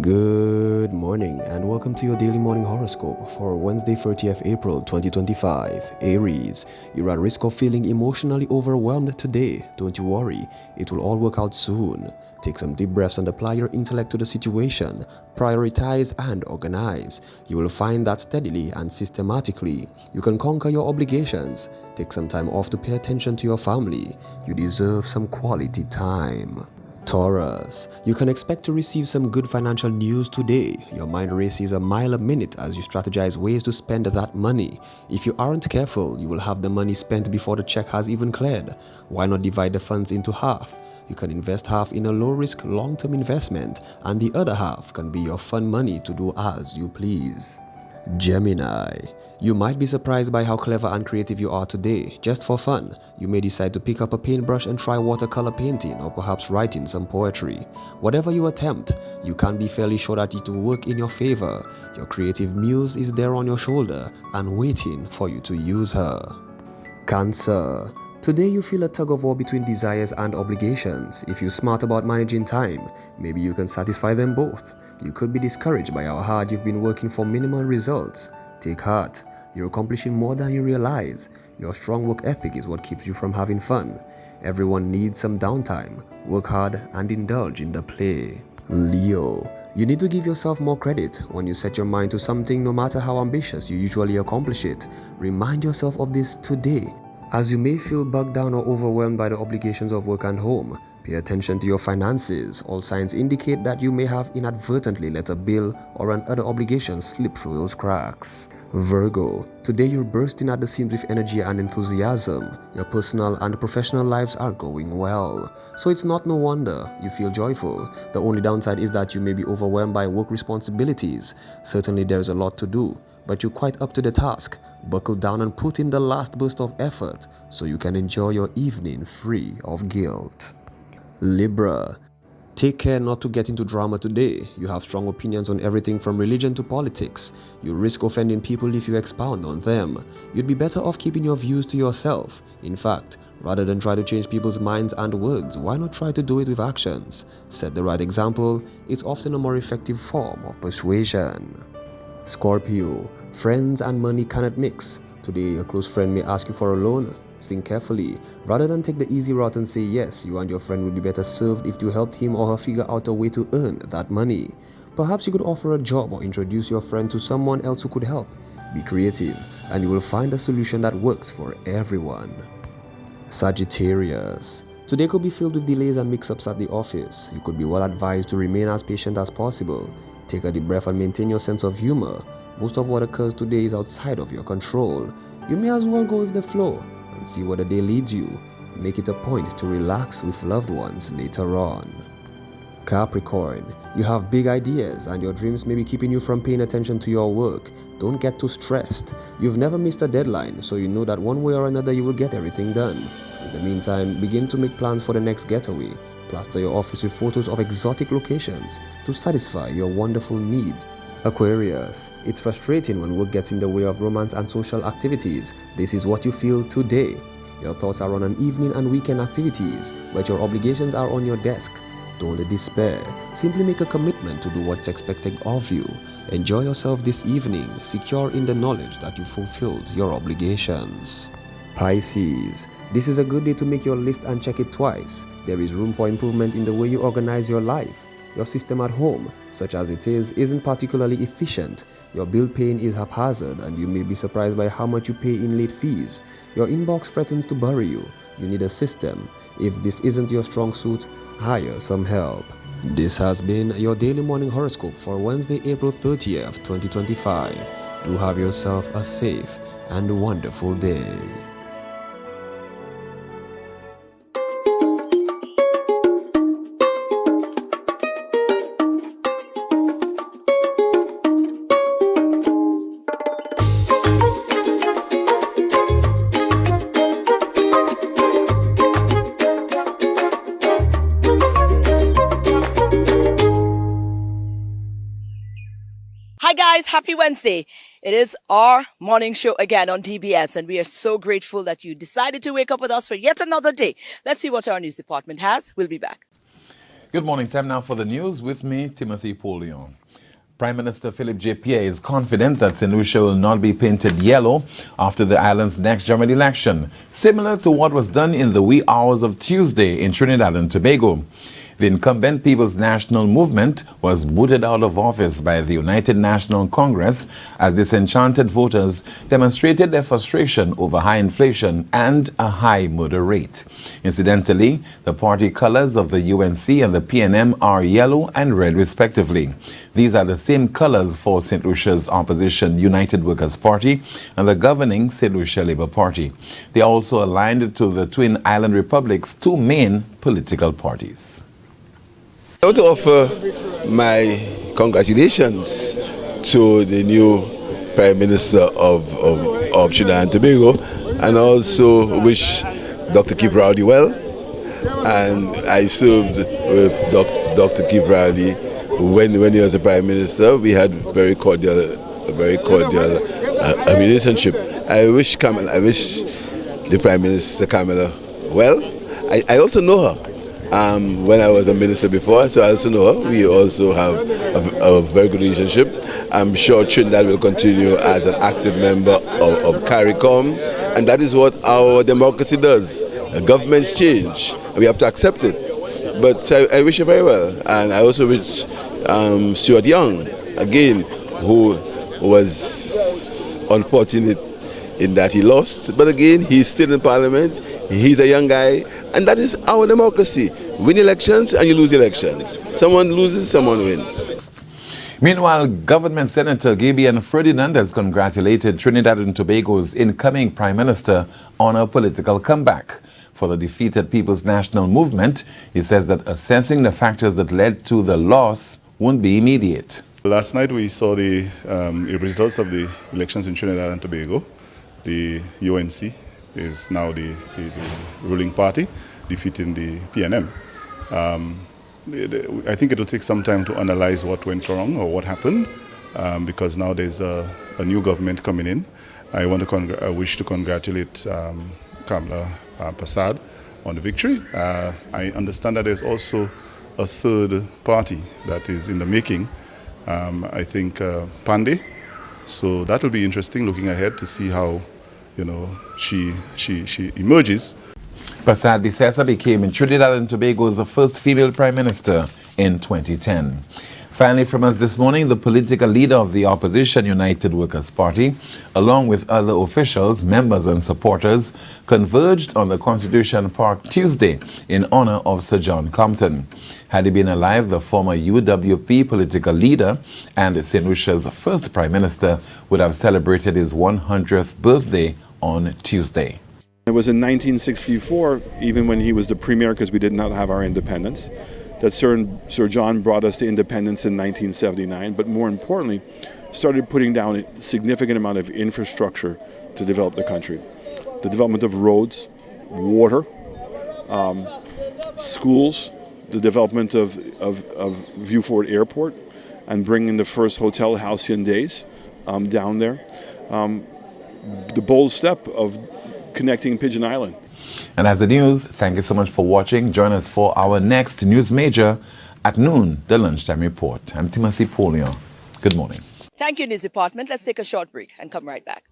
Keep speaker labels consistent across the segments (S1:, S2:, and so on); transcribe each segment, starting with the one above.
S1: Good morning and welcome to your daily morning horoscope for Wednesday, 30th April 2025. Aries, you're at risk of feeling emotionally overwhelmed today. Don't you worry, it will all work out soon. Take some deep breaths and apply your intellect to the situation. Prioritize and organize. You will find that steadily and systematically, you can conquer your obligations. Take some time off to pay attention to your family. You deserve some quality time. Taurus, you can expect to receive some good financial news today. Your mind races a mile a minute as you strategize ways to spend that money. If you aren't careful, you will have the money spent before the check has even cleared. Why not divide the funds into half? You can invest half in a low-risk, long-term investment, and the other half can be your fun money to do as you please. Gemini, you might be surprised by how clever and creative you are today. Just for fun, you may decide to pick up a paintbrush and try watercolor painting or perhaps writing some poetry. Whatever you attempt, you can be fairly sure that it will work in your favor. Your creative muse is there on your shoulder and waiting for you to use her. Cancer, today you feel a tug of war between desires and obligations. If you're smart about managing time, maybe you can satisfy them both. You could be discouraged by how hard you've been working for minimal results. Take heart, you're accomplishing more than you realize. Your strong work ethic is what keeps you from having fun. Everyone needs some downtime. Work hard and indulge in the play. Leo, you need to give yourself more credit. When you set your mind to something, no matter how ambitious, you usually accomplish it. Remind yourself of this today. As you may feel bogged down or overwhelmed by the obligations of work and home, pay attention to your finances. All signs indicate that you may have inadvertently let a bill or an other obligation slip through those cracks. Virgo, today you're bursting at the seams with energy and enthusiasm. Your personal and professional lives are going well, so it's not no wonder you feel joyful. The only downside is that you may be overwhelmed by work responsibilities. Certainly there's a lot to do, but you're quite up to the task. Buckle down and put in the last burst of effort so you can enjoy your evening free of guilt. Libra, take care not to get into drama today. You have strong opinions on everything from religion to politics. You risk offending people if you expound on them. You'd be better off keeping your views to yourself. In fact, rather than try to change people's minds and words, why not try to do it with actions? Set the right example. It's often a more effective form of persuasion. Scorpio, friends and money cannot mix. Today, a close friend may ask you for a loan. Think carefully. Rather than take the easy route and say yes, you and your friend would be better served if you helped him or her figure out a way to earn that money. Perhaps you could offer a job or introduce your friend to someone else who could help. Be creative, and you will find a solution that works for everyone. Sagittarius, today could be filled with delays and mix-ups at the office. You could be well advised to remain as patient as possible. Take a deep breath and maintain your sense of humor. Most of what occurs today is outside of your control. You may as well go with the flow and see where the day leads you. Make it a point to relax with loved ones later on. Capricorn, you have big ideas and your dreams may be keeping you from paying attention to your work. Don't get too stressed. You've never missed a deadline, so you know that one way or another you will get everything done. In the meantime, begin to make plans for the next getaway. Plaster your office with photos of exotic locations to satisfy your wonderful needs. Aquarius, it's frustrating when work gets in the way of romance and social activities. This is what you feel today. Your thoughts are on an evening and weekend activities, but your obligations are on your desk. Don't despair. Simply make a commitment to do what's expected of you. Enjoy yourself this evening, secure in the knowledge that you fulfilled your obligations. Pisces, this is a good day to make your list and check it twice. There is room for improvement in the way you organize your life. Your system at home, such as it is, isn't particularly efficient. Your bill paying is haphazard and you may be surprised by how much you pay in late fees. Your inbox threatens to bury you. You need a system. If this isn't your strong suit, hire some help. This has been your daily morning horoscope for Wednesday, April 30th, 2025. Do have yourself a safe and wonderful day.
S2: Hi guys, happy Wednesday. It is our morning show again on DBS and we are so grateful that you decided to wake up with us for yet another day. Let's see what our news department has. We'll be back.
S3: Good morning. Time now for the news with me, Timothy Paulion. Prime Minister Philip J. Pierre is confident that St. Lucia will not be painted yellow after the island's next general election, similar to what was done in the wee hours of Tuesday in Trinidad and Tobago. The incumbent People's National Movement was booted out of office by the United National Congress as disenchanted voters demonstrated their frustration over high inflation and a high murder rate. Incidentally, the party colors of the UNC and the PNM are yellow and red respectively. These are the same colors for St. Lucia's opposition United Workers' Party and the governing St. Lucia Labour Party. They are also aligned to the Twin Island Republic's two main political parties.
S4: I want to offer my congratulations to the new Prime Minister of Trinidad and Tobago, and also wish Dr. Keith Rowley well. And I served with Dr. Keith Rowley when he was the Prime Minister. We had a very cordial relationship. I wish the Prime Minister Kamala well. I also know her. When I was a minister before, so I also know her. We also have a very good relationship. I'm sure Trinidad will continue as an active member of CARICOM, and that is what our democracy does. Governments change, and we have to accept it. But I wish her very well, and I also wish Stuart Young, again, who was unfortunate in that he lost, but again, he's still in Parliament. He's a young guy, and that is our democracy. Win elections and you lose elections. Someone loses, someone wins.
S3: Meanwhile, Government Senator Gabriel Ferdinand has congratulated Trinidad and Tobago's incoming Prime Minister on a political comeback. For the defeated People's National Movement, he says that assessing the factors that led to the loss won't be immediate.
S5: Last night we saw the results of the elections in Trinidad and Tobago. The UNC is now the ruling party, defeating the PNM. I think it will take some time to analyze what went wrong or what happened, because now there's a new government coming in. I wish to congratulate Kamala Prasad on the victory. I understand that there's also a third party that is in the making. I think Pandey. So that will be interesting looking ahead to see how she emerges.
S3: Prasad Bissessa became in Trinidad and Tobago's first female prime minister in 2010. Finally, from us this morning, the political leader of the opposition United Workers' Party, along with other officials, members and supporters, converged on the Constitution Park Tuesday in honor of Sir John Compton. Had he been alive, the former UWP political leader and St. Lucia's first prime minister would have celebrated his 100th birthday on Tuesday.
S6: It was in 1964, even when he was the premier, because we did not have our independence, that Sir John brought us to independence in 1979, but more importantly, started putting down a significant amount of infrastructure to develop the country. The development of roads, water, schools, the development of Viewford Airport, and bringing the first Hotel Halcyon Days down there. The bold step of connecting Pigeon Island.
S3: And as the news, thank you so much for watching. Join us for our next news major at noon, the lunchtime report. I'm Timothy Paulion. Good morning.
S2: Thank you, News Department. Let's take a short break and come right back.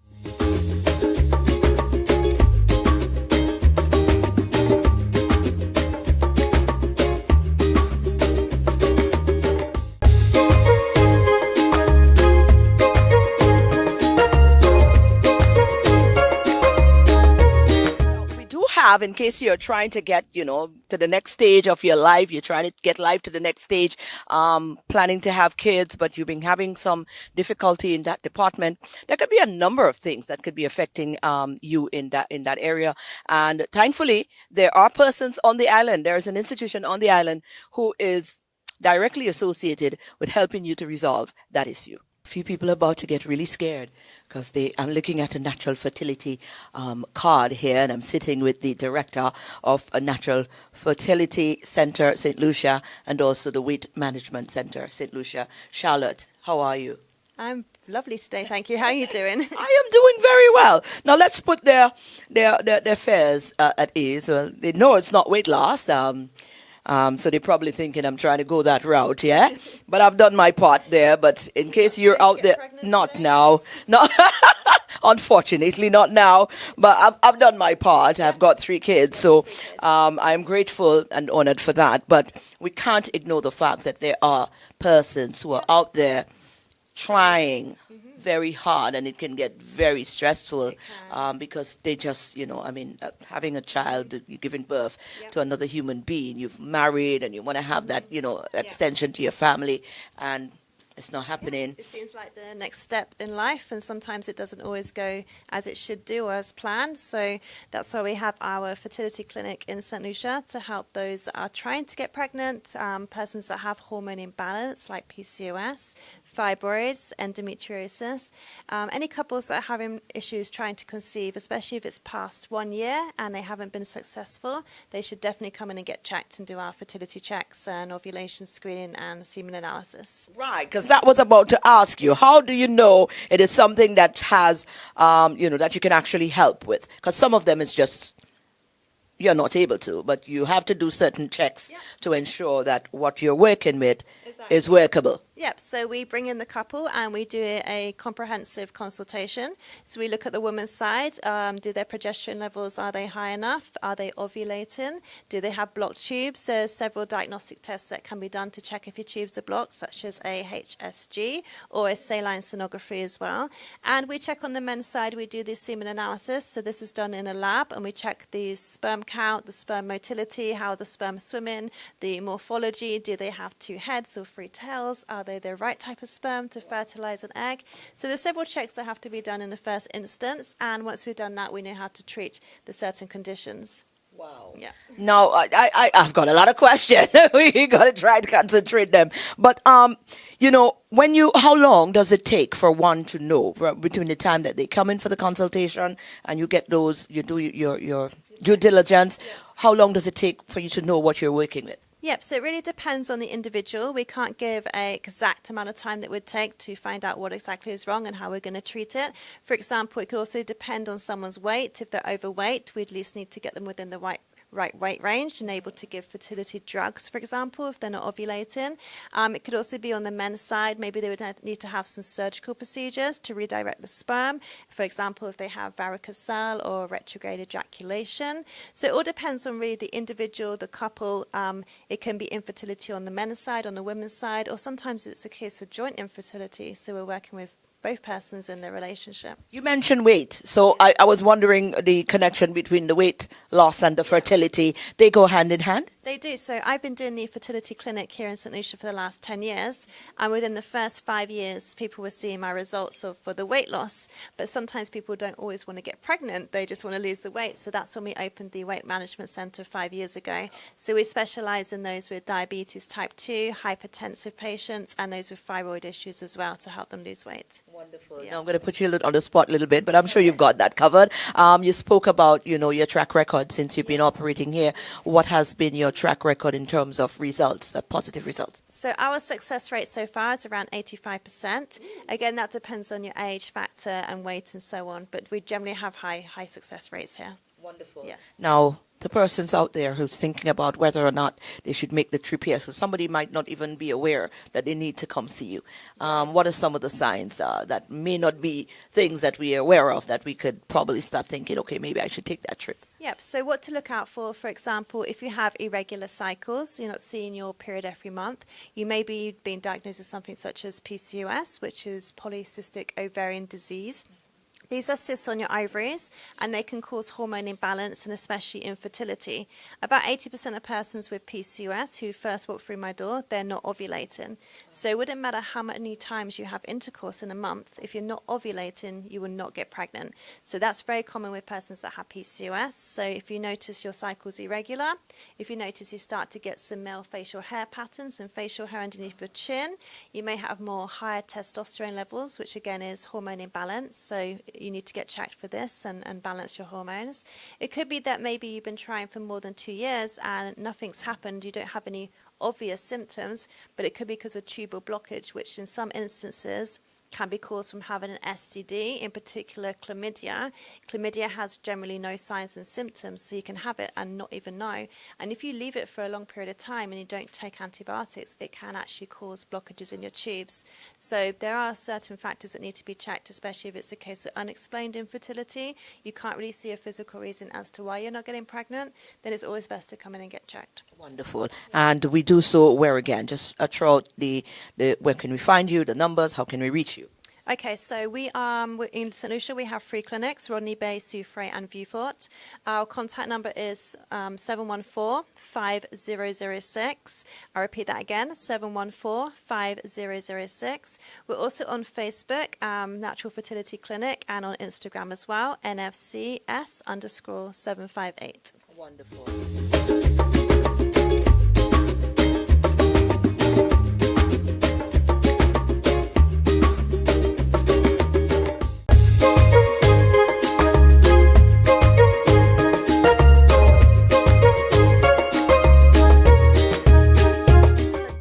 S2: In case you're trying to get, to the next stage of your life, you're trying to get life to the next stage, planning to have kids, but you've been having some difficulty in that department. There could be a number of things that could be affecting you in that area. And thankfully, there are persons on the island. There is an institution on the island who is directly associated with helping you to resolve that issue. A few people are about to get really scared because I'm looking at a natural fertility card here, and I'm sitting with the director of a natural fertility center, St. Lucia, and also the weight management center, St. Lucia. Charlotte, how are you?
S7: I'm lovely today, thank you. How are you doing?
S2: I am doing very well. Now let's put their fears at ease. Well, they know it's not weight loss. So they're probably thinking I'm trying to go that route, yeah? But I've done my part there. But in case you're out there, not now. No, unfortunately, not now. But I've done my part. I've got 3 kids. So I'm grateful and honored for that. But we can't ignore the fact that there are persons who are out there trying very hard, and it can get very stressful because they just, having a child, you're giving birth to another human being, you've married and you want to have that, extension to your family, and it's not happening.
S7: It seems like the next step in life, and sometimes it doesn't always go as it should do or as planned. So that's why we have our fertility clinic in St. Lucia to help those that are trying to get pregnant, persons that have hormone imbalance like PCOS, fibroids, endometriosis, any couples that are having issues trying to conceive, especially if it's past 1 year and they haven't been successful, they should definitely come in and get checked and do our fertility checks and ovulation screening and semen analysis.
S2: Right, because that was about to ask you, how do you know it is something that has, that you can actually help with? Because some of them is just, you're not able to, but you have to do certain checks to ensure that what you're working with is workable.
S7: Yep, so we bring in the couple and we do a comprehensive consultation. So we look at the woman's side, do their progesterone levels, are they high enough? Are they ovulating? Do they have blocked tubes? There's several diagnostic tests that can be done to check if your tubes are blocked, such as a HSG or a saline sonography as well. And we check on the men's side, we do the semen analysis. So this is done in a lab and we check the sperm count, the sperm motility, how the sperm swimming, the morphology, do they have 2 heads or 3 tails? Are they the right type of sperm to fertilize an egg? So there's several checks that have to be done in the first instance, and once we've done that, we know how to treat the certain conditions.
S2: Wow.
S7: Yeah.
S2: Now, I've got a lot of questions. We got to try to concentrate them. But, how long does it take for one to know between the time that they come in for the consultation and you get those, you do your due diligence? How long does it take for you to know what you're working with?
S7: Yep, so it really depends on the individual. We can't give an exact amount of time that it would take to find out what exactly is wrong and how we're going to treat it. For example, it could also depend on someone's weight. If they're overweight, we at least need to get them within the right weight range and able to give fertility drugs, for example, if they're not ovulating. It could also be on the men's side. Maybe they would need to have some surgical procedures to redirect the sperm. For example, if they have varicocele or retrograde ejaculation. So it all depends on really the individual, the couple. It can be infertility on the men's side, on the women's side, or sometimes it's a case of joint infertility. So we're working with both persons in their relationship.
S2: You mentioned weight, so I was wondering the connection between the weight loss and the fertility. They go hand in hand?
S7: They do. So I've been doing the fertility clinic here in St. Lucia for the last 10 years. And within the first 5 years, people were seeing my results for the weight loss. But sometimes people don't always want to get pregnant. They just want to lose the weight. So that's when we opened the Weight Management Centre 5 years ago. So we specialise in those with diabetes type 2, hypertensive patients, and those with thyroid issues as well to help them lose weight.
S2: Wonderful. Yeah. Now I'm going to put you on the spot a little bit, but I'm sure you've got that covered. You spoke about, your track record since you've been operating here. What has been your track record in terms of results, positive results?
S7: So our success rate so far is around 85%. Again, that depends on your age factor and weight and so on, but we generally have high success rates here.
S2: Wonderful.
S7: Yes.
S2: Now, the persons out there who's thinking about whether or not they should make the trip here, so somebody might not even be aware that they need to come see you. What are some of the signs that may not be things that we are aware of that we could probably start thinking, okay, maybe I should take that trip?
S7: Yep, so what to look out for example, if you have irregular cycles, you're not seeing your period every month, you may be being diagnosed with something such as PCOS, which is polycystic ovarian disease. These are cysts on your ovaries, and they can cause hormone imbalance and especially infertility. About 80% of persons with PCOS who first walk through my door, they're not ovulating. So it wouldn't matter how many times you have intercourse in a month. If you're not ovulating, you will not get pregnant. So that's very common with persons that have PCOS. So if you notice your cycle's irregular, if you notice you start to get some male facial hair patterns and facial hair underneath your chin, you may have more higher testosterone levels, which again is hormone imbalance. So you need to get checked for this and balance your hormones. It could be that maybe you've been trying for more than 2 years and nothing's happened. You don't have any obvious symptoms, but it could be because of tubal blockage, which in some instances can be caused from having an STD, in particular chlamydia. Chlamydia has generally no signs and symptoms, so you can have it and not even know. And if you leave it for a long period of time and you don't take antibiotics, it can actually cause blockages in your tubes. So there are certain factors that need to be checked, especially if it's a case of unexplained infertility. You can't really see a physical reason as to why you're not getting pregnant. Then it's always best to come in and get checked.
S2: Wonderful. And we do so where again? Just throughout the where can we find you, the numbers, how can we reach you?
S7: Okay, so we're in St. Lucia, we have 3 clinics, Rodney Bay, Soufrière and Vieux-Fort. Our contact number is 714-5006. I repeat that again, 714-5006. We're also on Facebook, Natural Fertility Clinic, and on Instagram as well, NFCS_758.
S2: Wonderful.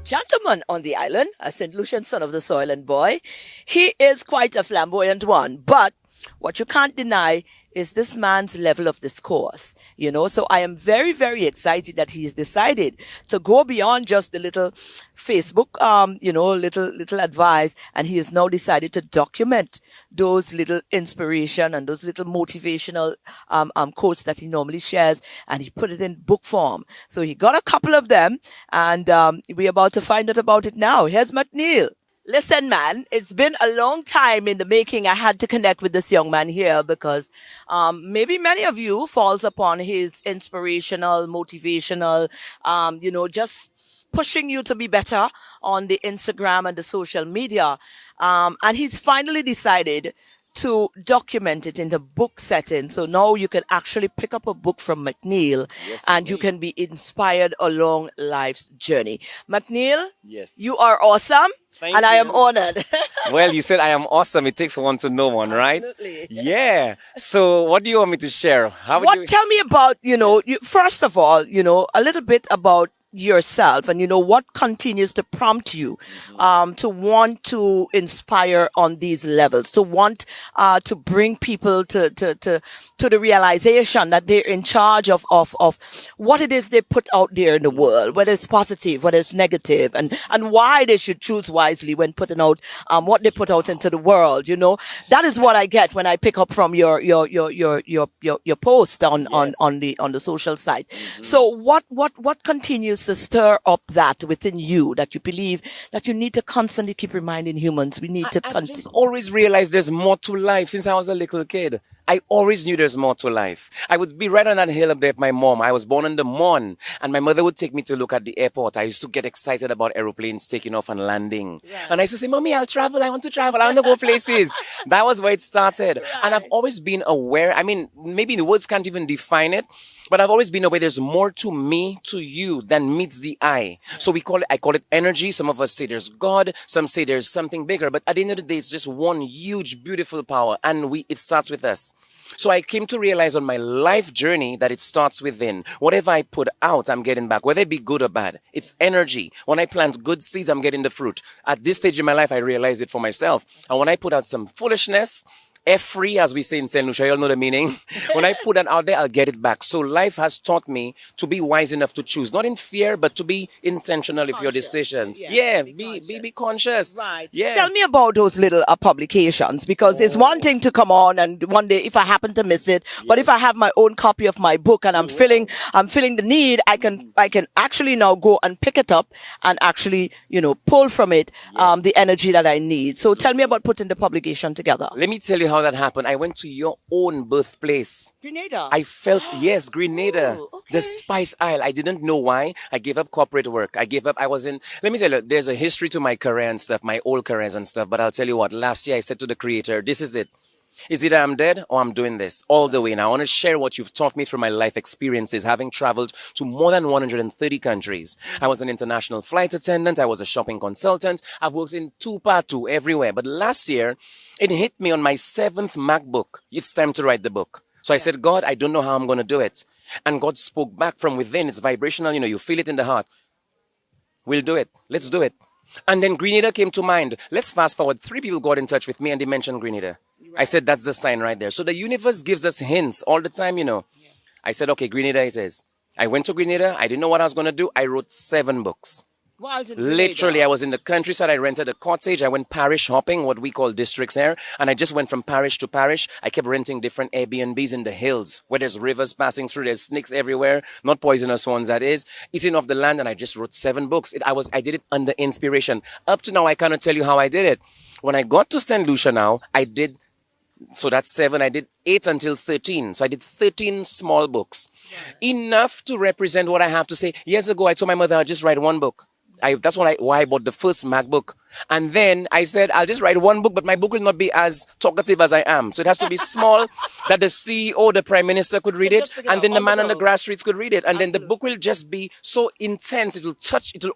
S2: Gentleman on the island, a St. Lucian son of the soil and boy. He is quite a flamboyant one, but what you can't deny is this man's level of discourse, so I am very, very excited that he has decided to go beyond just the little Facebook, little advice, and he has now decided to document those little inspiration and those little motivational, quotes that he normally shares, and he put it in book form. So he got a couple of them, and, we're about to find out about it now. Here's McNeil. Listen, man, it's been a long time in the making. I had to connect with this young man here because maybe many of you falls upon his inspirational, motivational, just pushing you to be better on the Instagram and the social media. And he's finally decided to document it in the book setting. So now you can actually pick up a book from McNeil, and you can be inspired along life's journey. McNeil,
S8: yes,
S2: you are awesome.
S8: Thank
S2: and
S8: you.
S2: I am honored.
S8: Well, you said I am awesome. It takes one to know one, right?
S2: Absolutely.
S8: Yeah. So what do you want me to share?
S2: Tell me about, first of all, a little bit about yourself and what continues to prompt you to want to inspire on these levels, to want to bring people to the realization that they're in charge of what it is they put out there in the world, whether it's positive, whether it's negative, and why they should choose wisely when putting out what they put out into the world. That is what I get when I pick up from your post on the social site. So what continues to stir up that within you, that you believe that you need to constantly keep reminding humans we need to
S8: I just always realized there's more to life. Since I was a little kid, I always knew there's more to life. I would be right on that hill up there with my mom. I was born in the morn, and my mother would take me to look at the airport. I used to get excited about aeroplanes taking off and landing. Right. And I used to say, Mommy, I'll travel. I want to travel. I want to go places. That was where it started. Right. And I've always been aware. I mean, maybe the words can't even define it, but I've always been aware there's more to me, to you, than meets the eye. Yeah. So I call it energy. Some of us say there's God. Some say there's something bigger. But at the end of the day, it's just one huge, beautiful power. And it starts with us. So I came to realize on my life journey that it starts within. Whatever I put out, I'm getting back, whether it be good or bad. It's energy. When I plant good seeds, I'm getting the fruit. At this stage in my life, I realize it for myself. And when I put out some foolishness, F-free, as we say in St. Lucia, you all know the meaning. When I put that out there, I'll get it back. So life has taught me to be wise enough to choose, not in fear, but to be intentional with your decisions. Yeah, be conscious.
S2: Right.
S8: Yeah.
S2: Tell me about those little publications, because it's one thing to come on and one day if I happen to miss it, but if I have my own copy of my book and I'm feeling the need, I can actually now go and pick it up and actually, pull from it, the energy that I need. So tell me about putting the publication together.
S8: Let me tell you how that happened. I went to your own birthplace.
S2: Grenada.
S8: I felt, yes, Grenada.
S2: Oh, okay.
S8: The Spice Isle. I didn't know why. I gave up corporate work. Let me tell you, there's a history to my career and stuff, my old careers and stuff. But I'll tell you what, last year I said to the Creator, this is it. Is either I'm dead or I'm doing this all the way. And I want to share what you've taught me through my life experiences, having traveled to more than 130 countries. I was an international flight attendant. I was a shopping consultant. I've worked in two everywhere. But last year, it hit me on my 7th MacBook. It's time to write the book. So I said, God, I don't know how I'm going to do it. And God spoke back from within. It's vibrational. You feel it in the heart. We'll do it. Let's do it. And then Grenada came to mind. Let's fast forward. 3 people got in touch with me and they mentioned Grenada. I said, that's the sign right there. So the universe gives us hints all the time, you know. I said, okay, Grenada it is. I went to Grenada. I didn't know what I was going to do. I wrote 7 books. Literally, I was in the countryside. I rented a cottage. I went parish hopping, what we call districts here. And I just went from parish to parish. I kept renting different Airbnbs in the hills where there's rivers passing through. There's snakes everywhere. Not poisonous ones, that is. Eating off the land. And I just wrote 7 books. I did it under inspiration. Up to now, I cannot tell you how I did it. When I got to St. Lucia now, so that's 7. I did 8 until 13. So I did 13 small books. Enough to represent what I have to say. Years ago, I told my mother I'll just write 1 book. That's why I bought the first MacBook. And then I said, I'll just write 1 book, but my book will not be as talkative as I am. So it has to be small, that the CEO, the Prime Minister could read it, and then the man on the grassroots could read it. And then the book will just be so intense, it will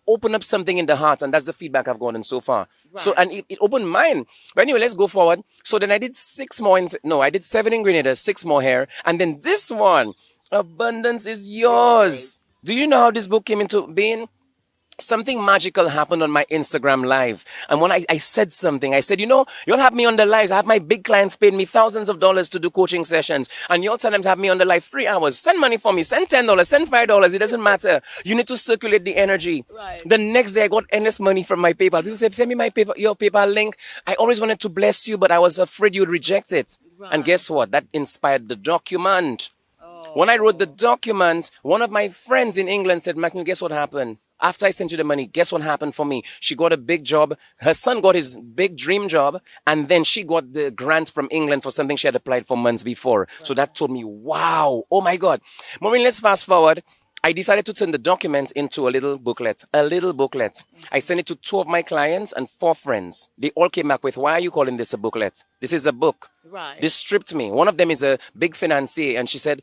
S8: open up something in the heart. And that's the feedback I've gotten so far. Right. So, and it opened mine. But anyway, let's go forward. So then I did 6 more, I did 7 in Grenada, 6 more here. And then this one, Abundance is Yours. Do you know how this book came into being? Something magical happened on my Instagram live. And when I said something, I said, you'll have me on the lives. I have my big clients paying me thousands of dollars to do coaching sessions. And you'll sometimes have me on the live 3 hours. Send money for me. Send $10. Send $5. It doesn't matter. You need to circulate the energy. Right. The next day I got endless money from my PayPal. People said, send me your PayPal link. I always wanted to bless you, but I was afraid you'd reject it. Right. And guess what? That inspired the document. When I wrote the document, one of my friends in England said, McNeil, guess what happened? After I sent you the money, guess what happened for me? She got a big job. Her son got his big dream job. And then she got the grant from England for something she had applied for months before. Right. So that told me, wow, oh my God. Maureen, let's fast forward. I decided to turn the documents into a little booklet. I sent it to 2 of my clients and 4 friends. They all came back with, why are you calling this a booklet? This is a book. Right. This stripped me. One of them is a big financier. And she said,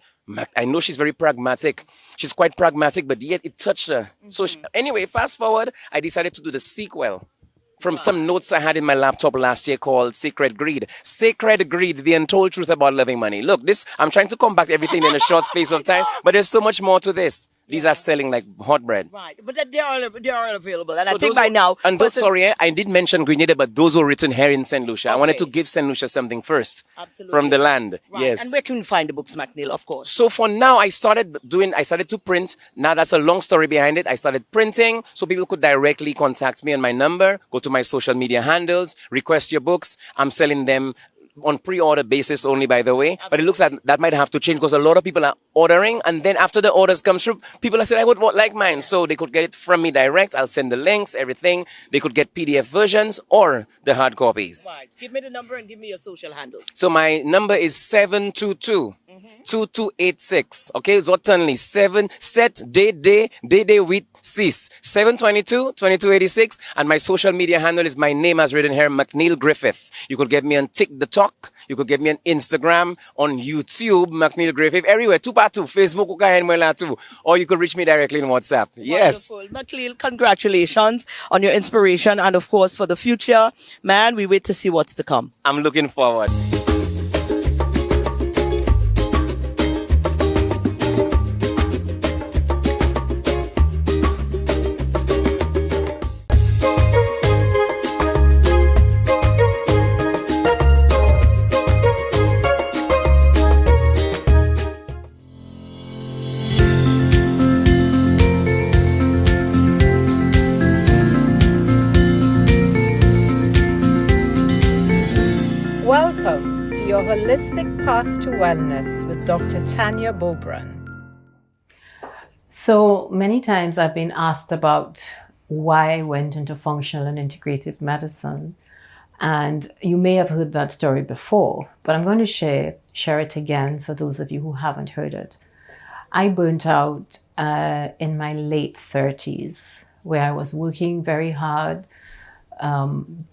S8: I know she's very pragmatic. She's quite pragmatic, but yet it touched her. Mm-hmm. So anyway, fast forward, I decided to do the sequel from some notes I had in my laptop last year called Sacred Greed. Sacred Greed, the untold truth about loving money. Look, I'm trying to compact everything in a short space of time, but there's so much more to this. These are selling like hot bread. Right. But they are available. And so I think by now... And sorry, I did mention Grenada, but those were written here in St. Lucia. Okay. I wanted to give St. Lucia something first. Absolutely. From the land. Right. Yes. And where can we find the books, McNeil, of course? So for now, I started to print. Now that's a long story behind it. I started printing so people could directly contact me on my number, go to my social media handles, request your books. I'm selling them on pre-order basis only, by the way. Absolutely. But it looks like that might have to change because a lot of people are ordering. And then after the orders come through, people are saying, I would like mine. So they could get it from me direct. I'll send the links, everything. They could get PDF versions or the hard copies. Right. Give me the number and give me your social handles. So my number is 722-2286. Okay, Zotanly 7 set day with cis 722-2286. And my social media handle is my name as written here, McNeil Griffith. You could get me on TikTok. You could get me on Instagram, on YouTube, McNeil Griffith, everywhere. 2x2, Facebook, or you could reach me directly on WhatsApp. Yes. Wonderful. McNeil, congratulations on your inspiration and of course for the future. Man, we wait to see what's to come. I'm looking forward.
S9: Welcome to your Holistic Path to Wellness with Dr. Tanya Bobran. So many times I've been asked about why I went into functional and integrative medicine. And you may have heard that story before, but I'm going to share it again for those of you who haven't heard it. I burnt out in my late 30s, where I was working very hard,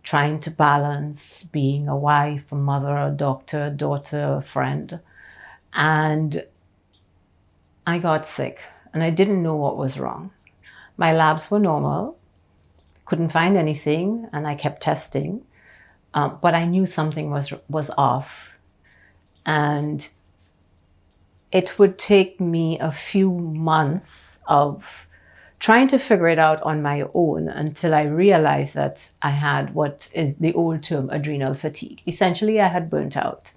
S9: trying to balance being a wife, a mother, a doctor, a daughter, a friend. And I got sick and I didn't know what was wrong. My labs were normal, couldn't find anything, and I kept testing. But I knew something was off. And it would take me a few months of trying to figure it out on my own until I realized that I had what is the old term adrenal fatigue. Essentially, I had burnt out.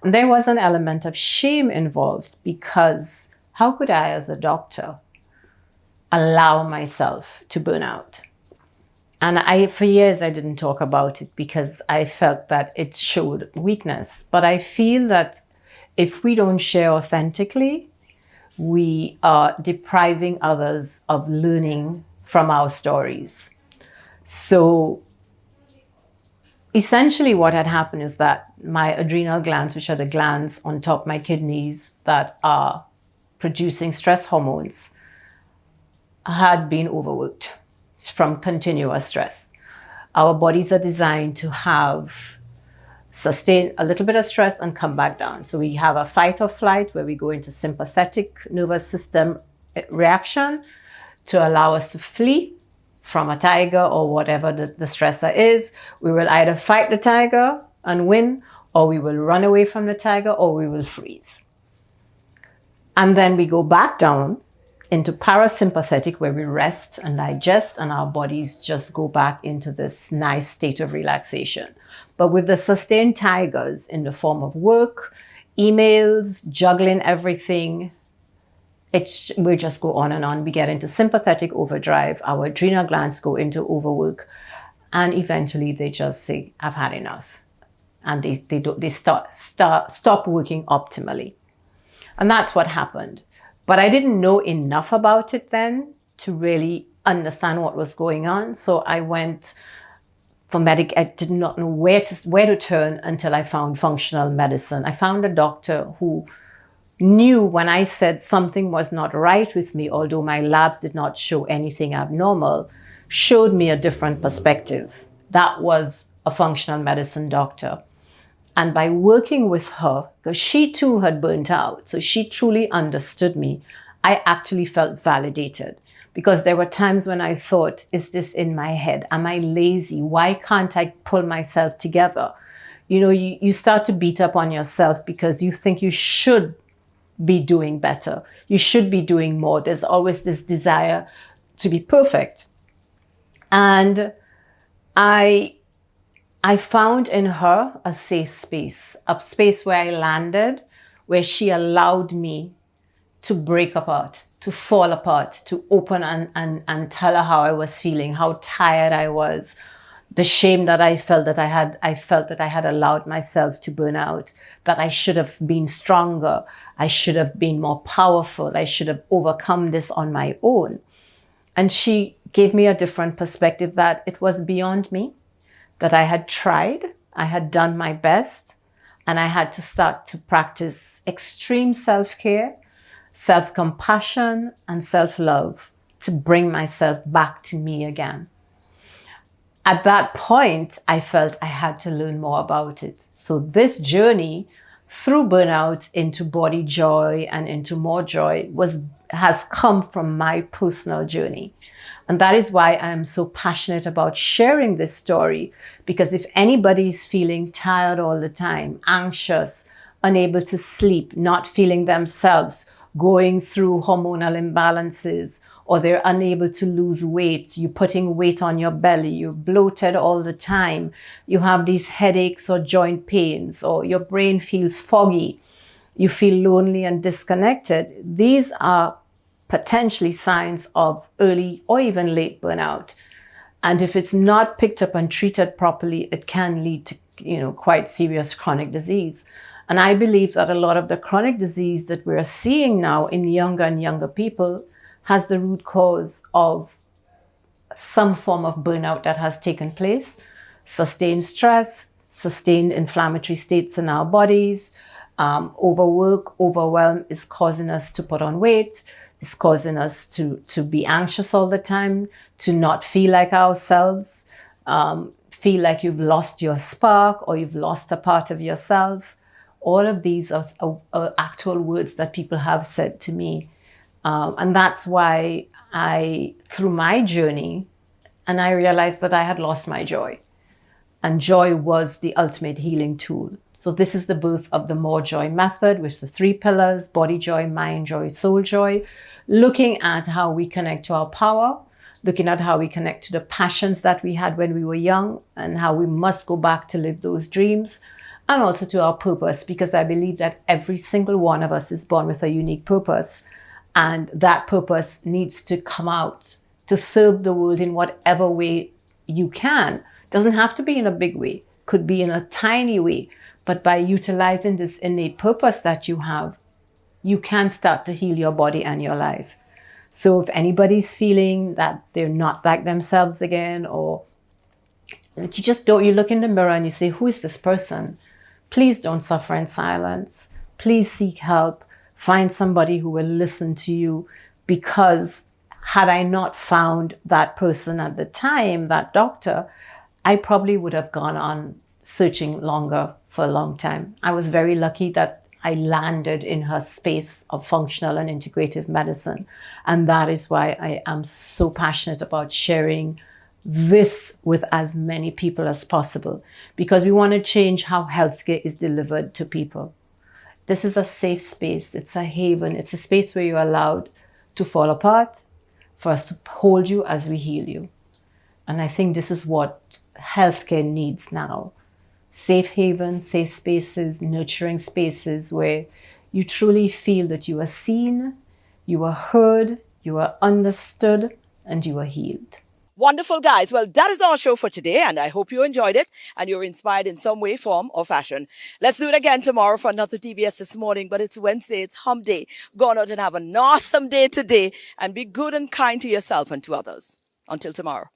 S9: And there was an element of shame involved because how could I, as a doctor, allow myself to burn out? And for years, I didn't talk about it because I felt that it showed weakness. But I feel that if we don't share authentically, we are depriving others of learning from our stories. So essentially what had happened is that my adrenal glands, which are the glands on top of my kidneys that are producing stress hormones, had been overworked from continuous stress. Our bodies are designed to sustain a little bit of stress and come back down. So we have a fight or flight where we go into sympathetic nervous system reaction to allow us to flee from a tiger or whatever the stressor is. We will either fight the tiger and win, or we will run away from the tiger, or we will freeze. And then we go back down into parasympathetic, where we rest and digest, and our bodies just go back into this nice state of relaxation. But with the sustained tigers in the form of work, emails, juggling everything, we just go on and on. We get into sympathetic overdrive. Our adrenal glands go into overwork, and eventually they just say, "I've had enough," and they stop working optimally. And that's what happened. But I didn't know enough about it then to really understand what was going on. So I went for I did not know where to turn until I found functional medicine. I found a doctor who knew when I said something was not right with me, although my labs did not show anything abnormal, showed me a different perspective. That was a functional medicine doctor. And by working with her, because she too had burnt out, so she truly understood me, I actually felt validated. Because there were times when I thought, is this in my head? Am I lazy? Why can't I pull myself together? You know, you start to beat up on yourself because you think you should be doing better. You should be doing more. There's always this desire to be perfect. And I found in her a safe space, a space where I landed, where she allowed me to break apart, to fall apart, to open and tell her how I was feeling, how tired I was, the shame that I felt that I had allowed myself to burn out, that I should have been stronger, I should have been more powerful, I should have overcome this on my own. And she gave me a different perspective that it was beyond me, that I had tried, I had done my best, and I had to start to practice extreme self-care, self-compassion, and self-love to bring myself back to me again. At that point, I felt I had to learn more about it. So this journey through burnout into body joy and into more joy has come from my personal journey. And that is why I am so passionate about sharing this story, because if anybody is feeling tired all the time, anxious, unable to sleep, not feeling themselves, going through hormonal imbalances, or they're unable to lose weight, you're putting weight on your belly, you're bloated all the time, you have these headaches or joint pains, or your brain feels foggy, you feel lonely and disconnected, these are potentially signs of early or even late burnout. And if it's not picked up and treated properly, it can lead to, quite serious chronic disease. And I believe that a lot of the chronic disease that we're seeing now in younger and younger people has the root cause of some form of burnout that has taken place, sustained stress, sustained inflammatory states in our bodies, overwork, overwhelm is causing us to put on weight, is causing us to be anxious all the time, to not feel like ourselves, feel like you've lost your spark or you've lost a part of yourself. All of these are actual words that people have said to me. And that's why through my journey, and I realized that I had lost my joy. And joy was the ultimate healing tool. So this is the birth of the More Joy method, with the 3 pillars: body joy, mind joy, soul joy. looking at how we connect to our power, looking at how we connect to the passions that we had when we were young and how we must go back to live those dreams, and also to our purpose, because I believe that every single one of us is born with a unique purpose, and that purpose needs to come out to serve the world in whatever way you can. Doesn't have to be in a big way, could be in a tiny way, but by utilizing this innate purpose that you have, you can start to heal your body and your life. So if anybody's feeling that they're not like themselves again, or you look in the mirror and you say, who is this person? Please don't suffer in silence. Please seek help. Find somebody who will listen to you, because had I not found that person at the time, that doctor, I probably would have gone on searching longer for a long time. I was very lucky that I landed in her space of functional and integrative medicine. And that is why I am so passionate about sharing this with as many people as possible, because we want to change how healthcare is delivered to people. This is a safe space. It's a haven. It's a space where you're allowed to fall apart, for us to hold you as we heal you. And I think this is what healthcare needs now. Safe havens, safe spaces, nurturing spaces where you truly feel that you are seen, you are heard, you are understood, and you are healed.
S2: Wonderful, guys. Well, that is our show for today, and I hope you enjoyed it and you're inspired in some way, form, or fashion. Let's do it again tomorrow for another DBS This Morning, but it's Wednesday, it's hump day. Go on out and have an awesome day today, and be good and kind to yourself and to others. Until tomorrow.